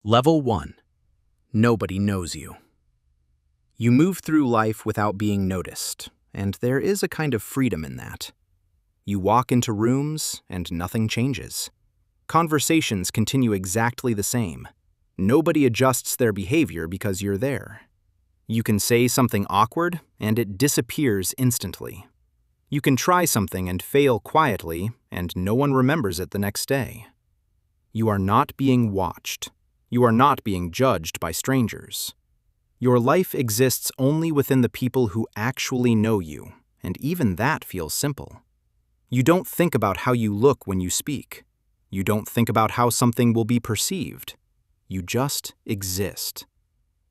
Level 1. Nobody knows you. You move through life without being noticed, and there is a kind of freedom in that. You walk into rooms, and nothing changes. Conversations continue exactly the same. Nobody adjusts their behavior because you're there. You can say something awkward, and it disappears instantly. You can try something and fail quietly, and no one remembers it the next day. You are not being watched. You are not being judged by strangers. Your life exists only within the people who actually know you, and even that feels simple. You don't think about how you look when you speak. You don't think about how something will be perceived. You just exist.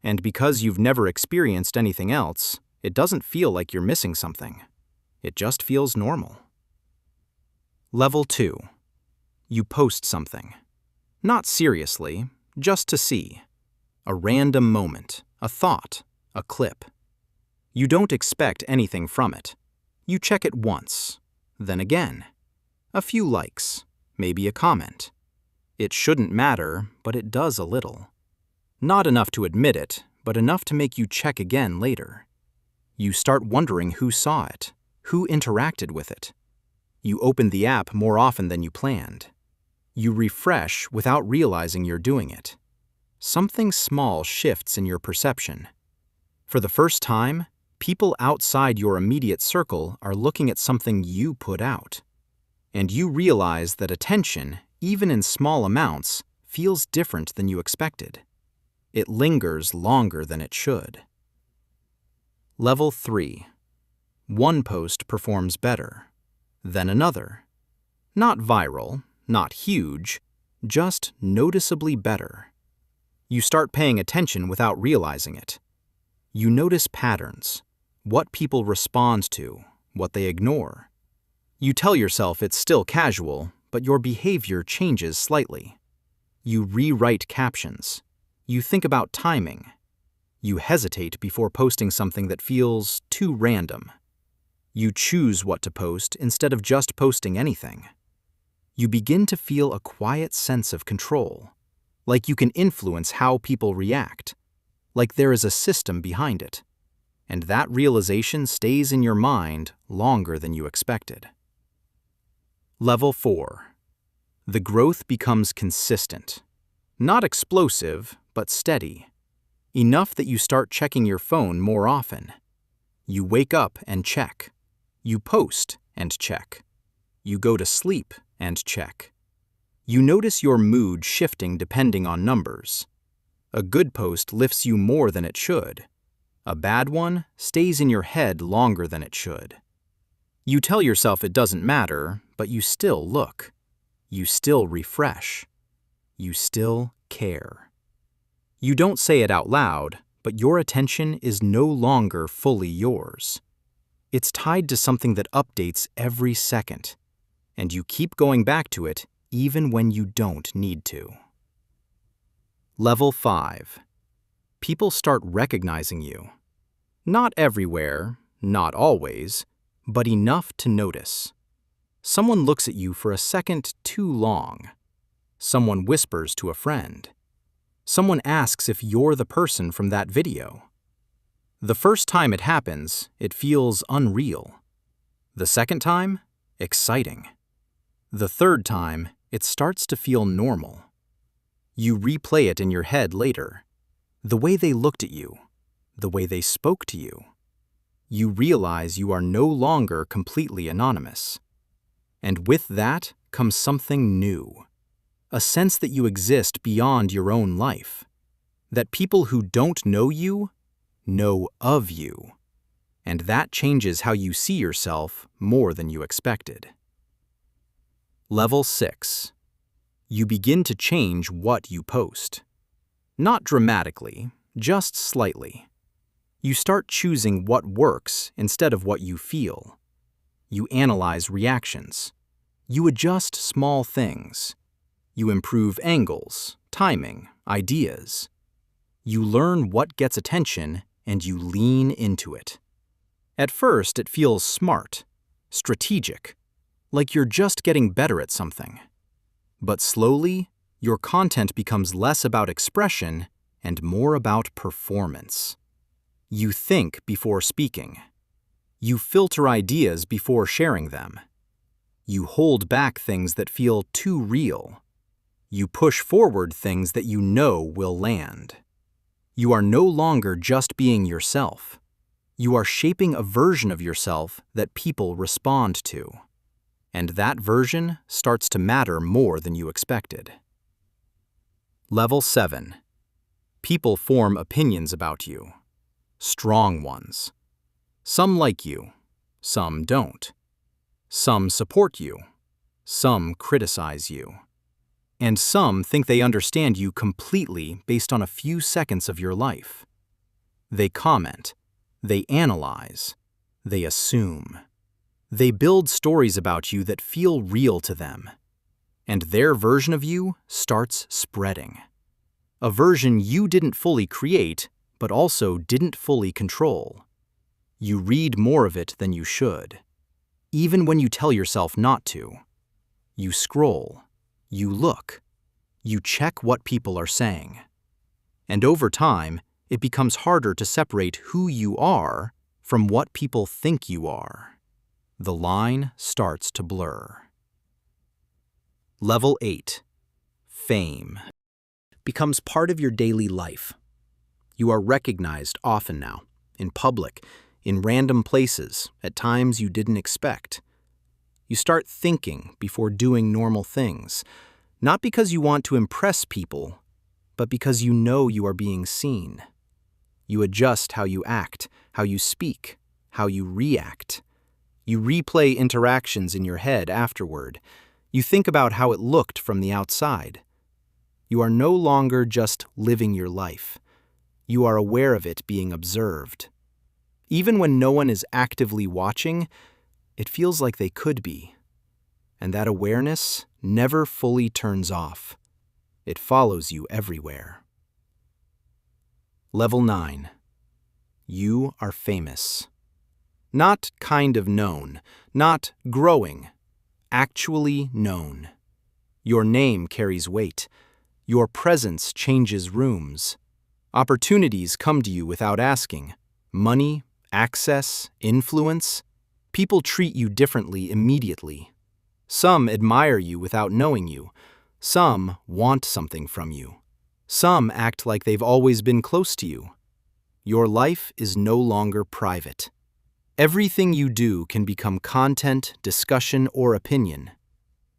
And because you've never experienced anything else, it doesn't feel like you're missing something. It just feels normal. Level 2. You post something. Not seriously, just to see. A random moment, a thought, a clip. You don't expect anything from it. You check it once, then again. A few likes, maybe a comment. It shouldn't matter, but it does a little. Not enough to admit it, but enough to make you check again later. You start wondering who saw it, who interacted with it. You open the app more often than you planned. You refresh without realizing you're doing it. Something small shifts in your perception. For the first time, people outside your immediate circle are looking at something you put out. And you realize that attention, even in small amounts, feels different than you expected. It lingers longer than it should. Level 3. One post performs better, then another. Not viral, not huge, just noticeably better. You start paying attention without realizing it. You notice patterns, what people respond to, what they ignore. You tell yourself it's still casual, but your behavior changes slightly. You rewrite captions. You think about timing. You hesitate before posting something that feels too random. You choose what to post instead of just posting anything. You begin to feel a quiet sense of control, like you can influence how people react, like there is a system behind it. And that realization stays in your mind longer than you expected. Level 4. The growth becomes consistent. Not explosive, but steady. Enough that you start checking your phone more often. You wake up and check. You post and check. You go to sleep and check. You notice your mood shifting depending on numbers. A good post lifts you more than it should. A bad one stays in your head longer than it should. You tell yourself it doesn't matter, but you still look. You still refresh. You still care. You don't say it out loud, but your attention is no longer fully yours. It's tied to something that updates every second, and you keep going back to it even when you don't need to. Level 5. People start recognizing you. Not everywhere, not always, but enough to notice. Someone looks at you for a second too long. Someone whispers to a friend. Someone asks if you're the person from that video. The first time it happens, it feels unreal. The second time, exciting. The third time, it starts to feel normal. You replay it in your head later. The way they looked at you, the way they spoke to you. You realize you are no longer completely anonymous. And with that comes something new. A sense that you exist beyond your own life. That people who don't know you know of you. And that changes how you see yourself more than you expected. Level 6. You begin to change what you post. Not dramatically, just slightly. You start choosing what works instead of what you feel. You analyze reactions. You adjust small things. You improve angles, timing, ideas. You learn what gets attention and you lean into it. At first, it feels smart, strategic, like you're just getting better at something. But slowly, Your content becomes less about expression and more about performance. You think before speaking. You filter ideas before sharing them. You hold back things that feel too real. You push forward things that you know will land. You are no longer just being yourself. You are shaping a version of yourself that people respond to. And that version starts to matter more than you expected. Level 7. People form opinions about you. Strong ones. Some like you, some don't. Some support you, some criticize you. And some think they understand you completely based on a few seconds of your life. They comment, they analyze, they assume. They build stories about you that feel real to them. And their version of you starts spreading. A version you didn't fully create, but also didn't fully control. You read more of it than you should, even when you tell yourself not to. You scroll, you look, you check what people are saying. And over time, it becomes harder to separate who you are from what people think you are. The line starts to blur. Level 8. Fame becomes part of your daily life. You are recognized often now, in public, in random places, at times you didn't expect. You start thinking before doing normal things, not because you want to impress people, but because you know you are being seen. You adjust how you act, how you speak, how you react. You replay interactions in your head afterward. You think about how it looked from the outside. You are no longer just living your life. You are aware of it being observed. Even when no one is actively watching, it feels like they could be. And that awareness never fully turns off. It follows you everywhere. Level 9. You are famous. Not kind of known, not growing, actually known. Your name carries weight. Your presence changes rooms. Opportunities come to you without asking. Money, access, influence. People treat you differently immediately. Some admire you without knowing you. Some want something from you. Some act like they've always been close to you. Your life is no longer private. Everything you do can become content, discussion, or opinion.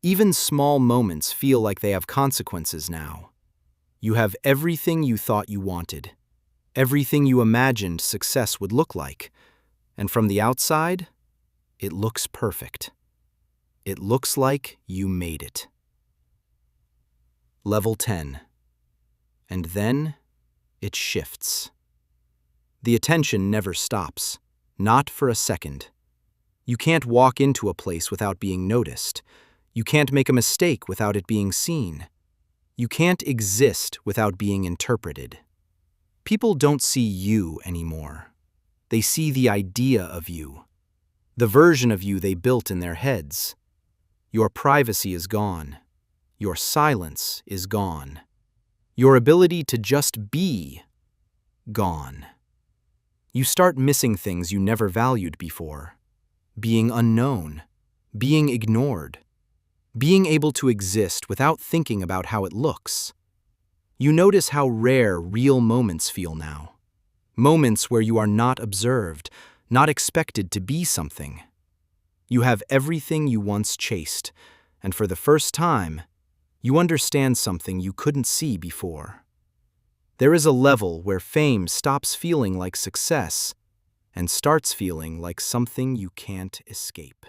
Even small moments feel like they have consequences now. You have everything you thought you wanted, everything you imagined success would look like, and from the outside, it looks perfect. It looks like you made it. Level 10. And then it shifts. The attention never stops, not for a second. You can't walk into a place without being noticed. You can't make a mistake without it being seen. You can't exist without being interpreted. People don't see you anymore. They see the idea of you, the version of you they built in their heads. Your privacy is gone. Your silence is gone. Your ability to just be, gone. You start missing things you never valued before. Being unknown, being ignored, being able to exist without thinking about how it looks. You notice how rare real moments feel now. Moments where you are not observed, not expected to be something. You have everything you once chased, and for the first time, you understand something you couldn't see before. There is a level where fame stops feeling like success and starts feeling like something you can't escape.